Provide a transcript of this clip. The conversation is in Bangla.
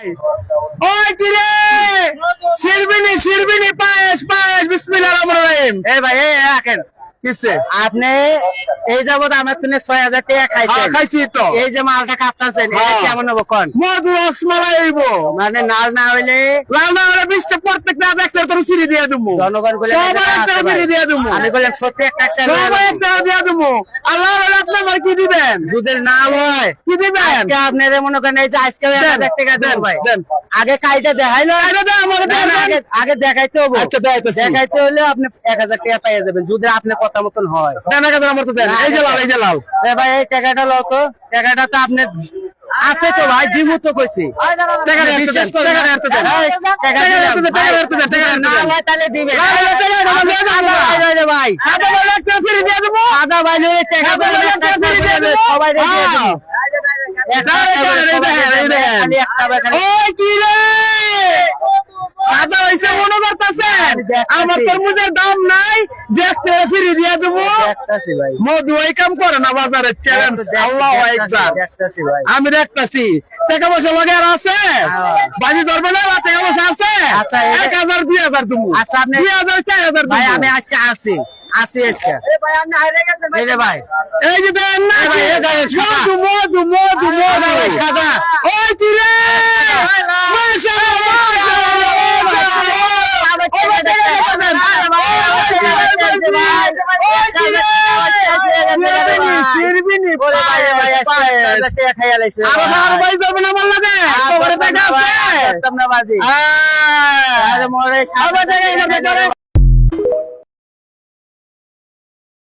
ওই কি রে শিরবিনি পায়েস বিসমিল্লাহির রহমানির রহিম। এই ভাই এই রাখেন কিসে আপনি এই যাবত আমার তুমি 6000 টাকা খাইছেন। খাইছি তো। এই যে মালটা কাটতাছেন এটা হ্যাঁ। কেমন হবে কোন? মধু রসমালাই হইব। মানে নাল না হইলে লাল না হলে 20টা প্রত্যেকটা একটা করে চিনি দিয়ে দেবো। জনগণ বলে সবাই একটা চিনি দিয়ে দেবো। আমি বললাম সত্যি একটা সবাই একটা দিয়ে দেবো। আল্লাহ বলে আপনি আমার কি দিবেন? যদি নাম হয় কি দিবেন? আজকে আপনারা মনে করেন এই যে আজকে 1000 টাকা দেন ভাই। দেন। আগে কাইটা দেখাইলো এটা দেন, আমাকে না, দেন, না, দেন। আগে দেখাইতে হবে। আচ্ছা, দেখাইতেছি। দেখাইতে হলে আপনি 1000 টাকা পাইয়া যাবেন যদি আপনি কথা মতন হয়। দেন একটা আমার তো দেন। এই যে লাল এ ভাই এই টাকাটা লও তো। টাকাটা তো আপনি আছে তো ভাই দিমু তো কইছি। টাকাটা একটু দেন, টাকাটা একটু দেন। এই, টাকা দিলাম। টাকাটা একটু দেন, টাকাটা একটু দেন, টাকাটা একটু না দেন। হয় তাহলে দিবেন। না হলে টাকাটা দিয়ে দেবো। সাদা ভাই রে ভাই। সাদা বলে একটা ফ্রি দিয়ে দেবো। সাদা ভাই রে টাকা সাদা দিবেন, ভাইলে একটা টাকা ফ্রি দিয়ে দিবেন, দেবো। সবাই রে দিয়ে হ্যাঁ। দিবেন। একটা এই টাকা দেখেন, সবাই এই রে দেখেন, এই দিবেন, দেখেন। খালি একটা টাকা খালি। ওই কি রে সাদা হইছে মনে করতেছেন আমার তরমুজের দাম নাই যে একটা ফ্রি দিয়ে দেবো। দেখতাছি ভাই। মধু এই কাম করে না বাজারে চ্যালেঞ্জ আল্লাহু আকবার। দেখতাছি ভাই। আমি দেখতাছি টাকা পয়সা লাগে আর আছে বাজি ধরবে না টাকা পয়সা আছে আচ্ছা, 1000 2000 দেবো। আচ্ছা, আপনি 2000 4000 ভাই দেবো। আমি আজকে আসি আজকে এই রে ভাই এই যে দেন না এই ভাই, এই দেখেন, সাদা। মধু ভাই, সাদা। ওই কি রে মাশাআল্লাহ আর ভাই যাবেন আমার লাগে তোমার টাকা আছে বাজি আ আরে মোরে সাদা